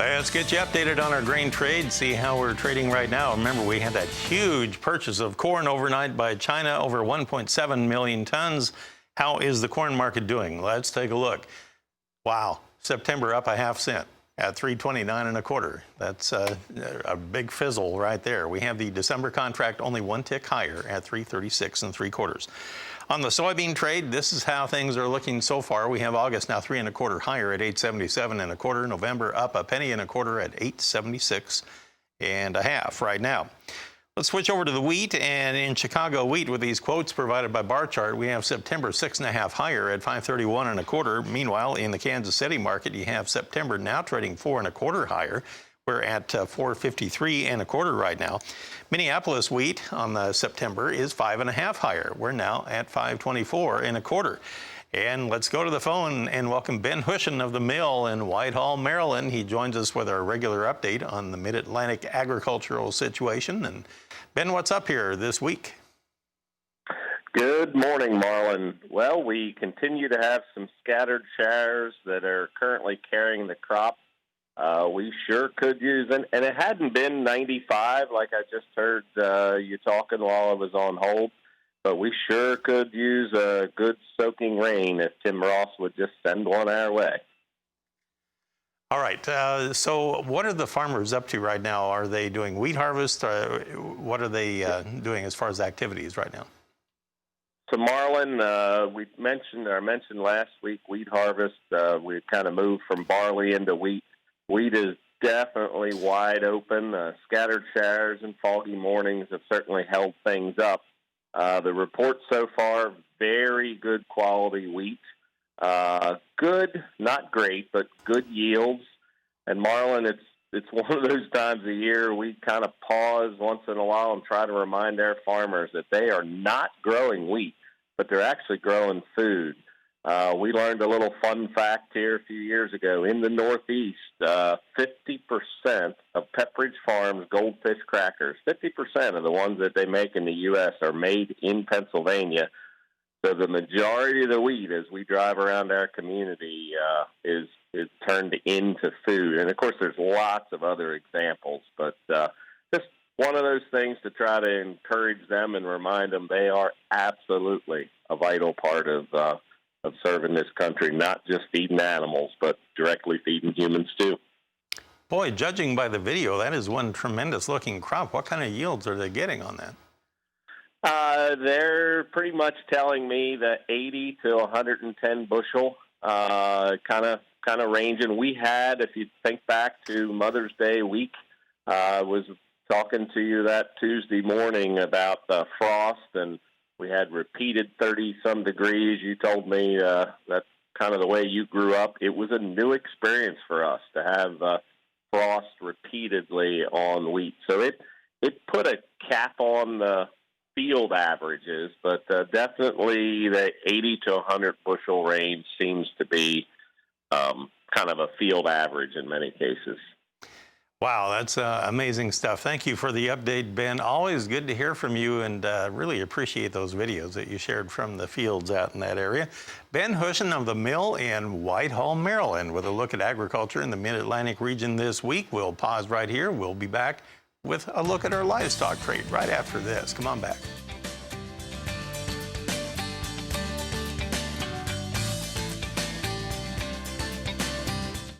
Let's get you updated on our grain trade, see how we're trading right now. Remember, we had that huge purchase of corn overnight by China, over 1.7 million tons. How is the corn market doing? Let's take a look. Wow, September up a half cent at 329 and a quarter. That's a big fizzle right there. We have the December contract only one tick higher at 336 and three quarters. On the soybean trade, this is how things are looking so far. We have August now 3 1/4 higher at 877 and a quarter. November up a penny and a quarter at 876 and a half right now. Let's switch over to the wheat, and in Chicago wheat, with these quotes provided by bar chart, we have September 6 1/2 higher at 531 and a quarter. Meanwhile, in the Kansas City market, you have September now trading 4 1/4 higher. We're at 453 and a quarter right now. Minneapolis wheat on the September is 5 1/2 higher. We're now at 524 and a quarter. And let's go to the phone and welcome Ben Hushon of the Mill in Whitehall, Maryland. He joins us with our regular update on the Mid-Atlantic agricultural situation. And Ben, what's up here this week? Good morning, Marlin. Well, we continue to have some scattered showers that are currently carrying the crop. We sure could use, and it hadn't been 95 like I just heard you talking while I was on hold, but we sure could use a good soaking rain if Tim Ross would just send one our way. All right, so what are the farmers up to right now? Are they doing wheat harvest? What are they doing as far as activities right now? So, Marlin, we mentioned last week wheat harvest. We kind of moved from barley into wheat. Wheat is definitely wide open. Scattered showers and foggy mornings have certainly held things up. The report so far, very good quality wheat. Good, not great, but good yields. And Marlin, it's one of those times of year we kind of pause once in a while and try to remind our farmers that they are not growing wheat, but they're actually growing food. We learned a little fun fact here a few years ago. In the Northeast, 50% of Pepperidge Farms goldfish crackers, 50% of the ones that they make in the U.S. are made in Pennsylvania. So the majority of the wheat, as we drive around our community, is turned into food. And, of course, there's lots of other examples, but just one of those things to try to encourage them and remind them they are absolutely a vital part of serving this country, not just feeding animals, but directly feeding humans too. Boy, judging by the video, that is one tremendous looking crop. What kind of yields are they getting on that? They're pretty much telling me that 80 to 110 bushel, kind of ranging. We had, if you think back to Mother's Day week, was talking to you that Tuesday morning about frost, and we had repeated 30-some degrees. You told me that's kind of the way you grew up. It was a new experience for us to have frost repeatedly on wheat. So it put a cap on the field averages, but definitely the 80 to 100 bushel range seems to be kind of a field average in many cases. Wow, that's amazing stuff. Thank you for the update, Ben. Always good to hear from you, and really appreciate those videos that you shared from the fields out in that area. Ben Hushon of the Mill in Whitehall, Maryland, with a look at agriculture in the Mid-Atlantic region this week. We'll pause right here. We'll be back with a look at our livestock trade right after this. Come on back.